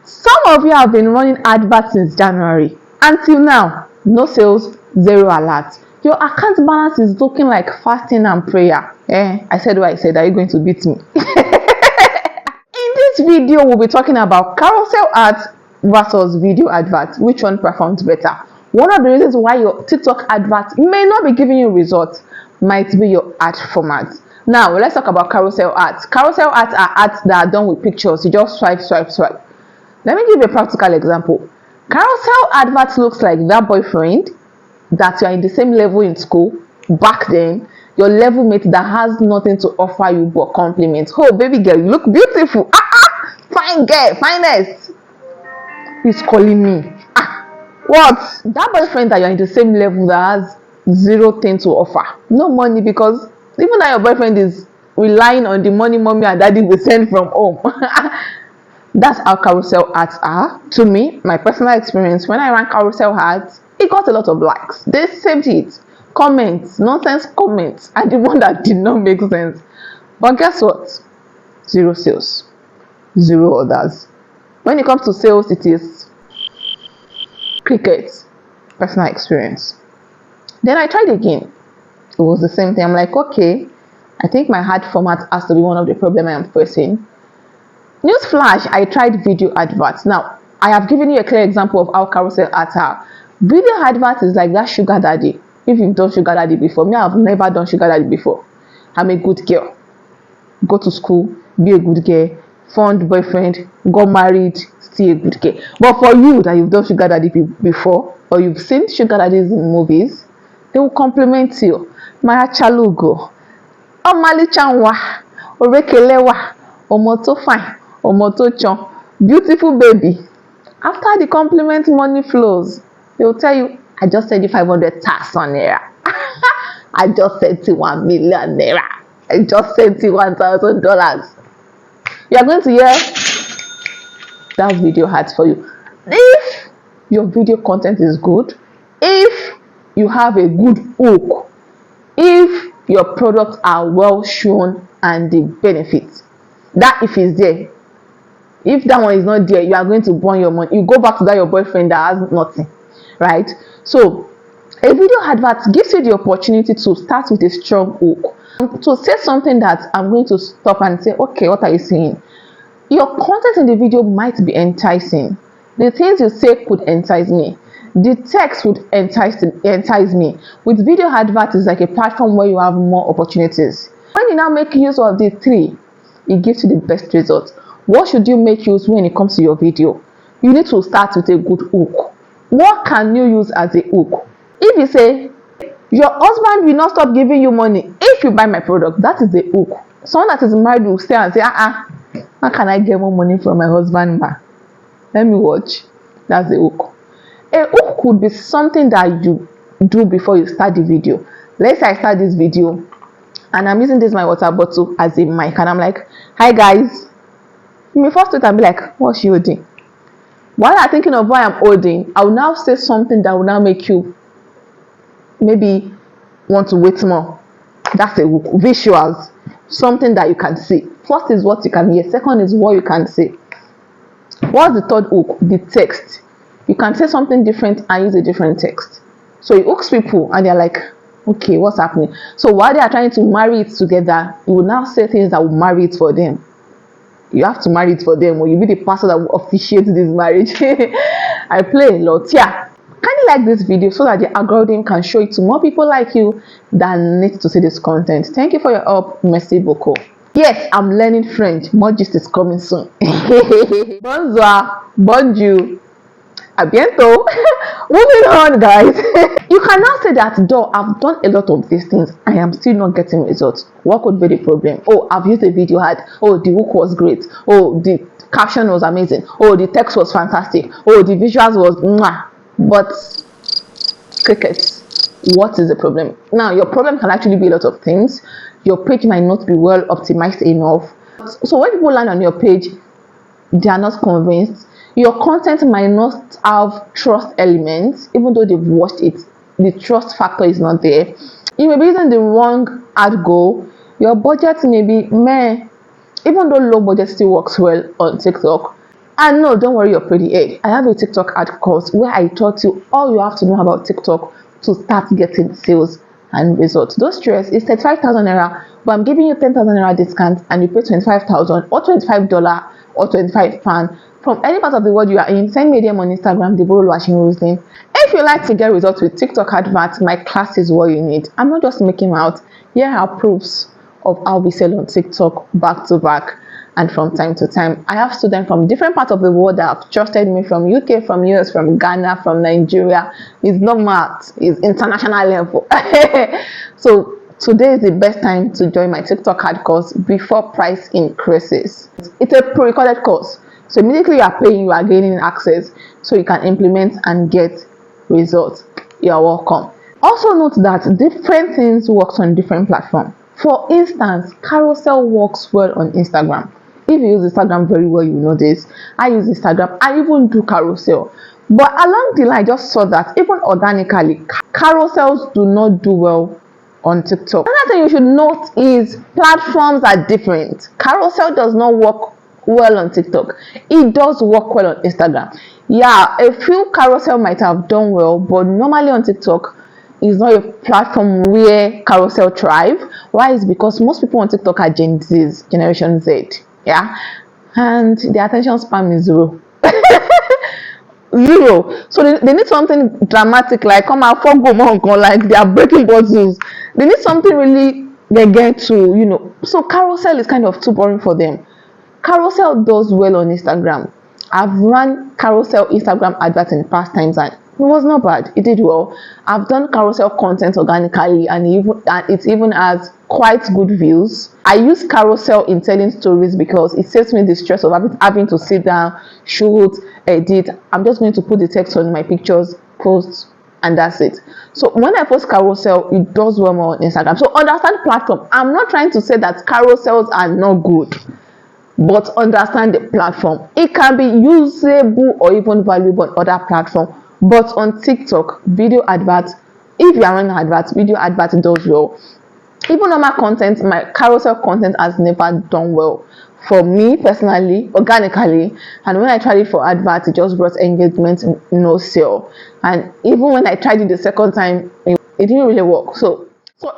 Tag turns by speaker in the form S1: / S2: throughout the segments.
S1: Some of you have been running adverts since January. Until now, no sales, zero alerts. Your account balance is looking like fasting and prayer. I said what I said. Are you going to beat me? In this video, we'll be talking about carousel ads versus video adverts. Which one performs better? One of the reasons why your TikTok advert may not be giving you results might be your ad format. Now, let's talk about carousel ads. Carousel ads are ads that are done with pictures. You just swipe, swipe, swipe. Let me give you a practical example. Carousel advert looks like that boyfriend that you are in the same level in school back then, your level mate that has nothing to offer you but compliments. Oh, baby girl, you look beautiful. Fine girl, finest. He's calling me. What? That boyfriend that you're in the same level that has zero thing to offer. No money, because even though your boyfriend is relying on the money mommy and daddy will send from home. That's how carousel ads are. To me, my personal experience, when I ran carousel ads, it got a lot of likes. They saved it. Comments, nonsense comments, and the one that did not make sense. But guess what? Zero sales. Zero orders. When it comes to sales, it is crickets. Personal experience. Then I tried again. It was the same thing. I'm like, okay, I think my ad format has to be one of the problems I am facing. Newsflash, I tried video adverts. Now, I have given you a clear example of how carousel ads are. Video adverts is like that sugar daddy. If you've done sugar daddy before, me, I've never done sugar daddy before. I'm a good girl. Go to school, be a good girl, found boyfriend, got married, still a good girl. But for you that you've done sugar daddy before, or you've seen sugar daddies in movies, they will compliment you. Maya Chalugo, Omali Chanwa, Orekelewa, Omoto fine. Omoto-chan, beautiful baby. After the compliment money flows, they will tell you, I just sent you 500,000 naira. I just sent you 1 million naira. I just sent you $1,000. You are going to hear that video ads for you. If your video content is good, if you have a good hook, if your products are well shown and the benefits, that if it's there. If that one is not there, you are going to burn your money. You go back to that your boyfriend that has nothing, right? So a video advert gives you the opportunity to start with a strong hook, to say something that I'm going to stop and say, okay, what are you saying? Your content in the video might be enticing. The things you say could entice me. The text would entice me. With video advert, is like a platform where you have more opportunities. When you now make use of the three, it gives you the best results. What should you make use when it comes to your video? You need to start with a good hook. What can you use as a hook? If you say, your husband will not stop giving you money if you buy my product, that is the hook. Someone that is married will stay and say, how can I get more money from my husband? Let me watch. That's the hook. A hook could be something that you do before you start the video. Let's say I start this video and I'm using this my water bottle as a mic, and I'm like, hi guys. You may first look and be like, what's she holding? While I'm thinking of what I'm holding, I will now say something that will now make you maybe want to wait more. That's a hook. Visuals, something that you can see. First is what you can hear. Second is what you can see. What's the third hook? The text. You can say something different and use a different text. So it hooks people and they're like, okay, what's happening? So while they are trying to marry it together, you will now say things that will marry it for them. You have to marry it for them, or you be the pastor that will officiate this marriage. I play a lot. Yeah. Kindly like this video so that the algorithm can show it to more people like you that need to see this content. Thank you for your help. Merci beaucoup. Yes, I'm learning French. More gist is coming soon. Bonsoir. Bonjour. A bientôt. Moving on, guys. You can now say that, though I've done a lot of these things, I am still not getting results. What could be the problem? Oh, I've used a video ad. Oh, the hook was great. Oh, the caption was amazing. Oh, the text was fantastic. Oh, the visuals was mwah. But crickets. What is the problem? Now, your problem can actually be a lot of things. Your page might not be well optimized enough. So when people land on your page, they are not convinced. Your content might not have trust elements, even though they've watched it. The trust factor is not there. You may be using the wrong ad goal. Your budget may be meh. Even though low budget still works well on TikTok, And no, don't worry your pretty head. I have a TikTok ad course where I taught you all you have to know about TikTok to start getting sales and results. Those stress is 35,000 naira, but I'm giving you 10,000 naira discount and you pay 25,000 or $25 or 25 pound from any part of the world you are in. Send me a DM on Instagram, Deboraholuwaseunroselyn. If you like to get results with TikTok adverts, my class is what you need. I'm not just making out. Here are proofs of how we sell on TikTok back to back. And from time to time, I have students from different parts of the world that have trusted me, from UK, from US, from Ghana, from Nigeria. It's not math, it's international level. So today is the best time to join my TikTok ad course before price increases. It's a pre-recorded course. So immediately you are paying, you are gaining access so you can implement and get results. You are welcome. Also note that different things works on different platforms. For instance, Carousel works well on Instagram. If you use Instagram very well, you know this. I use Instagram. I even do Carousel. But along the line, I just saw that even organically, carousels do not do well on TikTok. Another thing you should note is platforms are different. Carousel does not work well on TikTok. It does work well on Instagram. Yeah, a few carousel might have done well, but normally on TikTok, is not a platform where carousel thrive. Why? Is because most people on TikTok are Gen Z's, Generation Z. Yeah, and the attention span is zero. Zero. So they need something dramatic, like come out for go like they are breaking bottles. They need something really they get to, you know. So carousel is kind of too boring for them. Carousel does well on Instagram. I've run carousel Instagram adverts in past times and it was not bad. It did well. I've done carousel content organically and it even has quite good views. I use carousel in telling stories because it saves me the stress of having to sit down, shoot, edit. I'm just going to put the text on my pictures, post, and that's it. So when I post carousel, it does well more on Instagram. So understand platform. I'm not trying to say that carousels are not good, but understand the platform. It can be usable or even valuable on other platforms. But on TikTok, video adverts, if you are running adverts, video adverts does well. Even normal content, my carousel content has never done well for me personally, organically. And when I tried it for adverts, it just brought engagement, no sale. And even when I tried it the second time, it didn't really work. So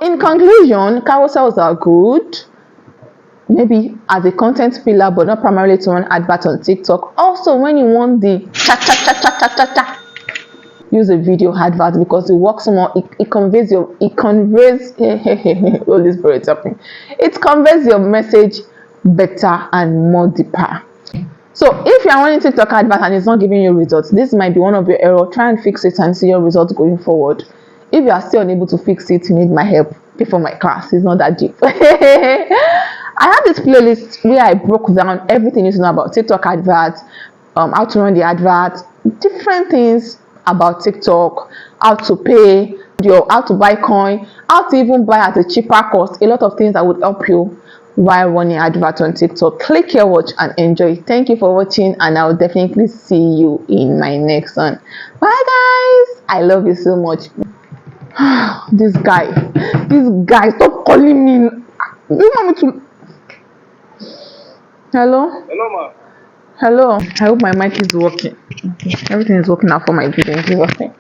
S1: in conclusion, carousels are good, maybe as a content pillar, but not primarily to run adverts on TikTok. Also, when you want the use a video advert because it works more. It conveys Holy Spirit helping. It conveys your message better and more deeper. So if you are running TikTok advert and it's not giving you results, this might be one of your errors. Try and fix it and see your results going forward. If you are still unable to fix it, you need my help. Pay for my class. It's not that deep. I have this playlist where I broke down everything you need to know about TikTok adverts, how to run the advert, different things about TikTok, how to pay, how to buy coin, how to even buy at a cheaper cost, a lot of things that would help you while running advert on TikTok. Click here, watch and enjoy. Thank you for watching and I'll definitely see you in my next one. Bye guys, I love you so much. This guy, stop calling me. You want me to? Hello?
S2: Hello, ma.
S1: Hello. I hope my mic is working. Okay. Everything is working out for my video in Jesus' name.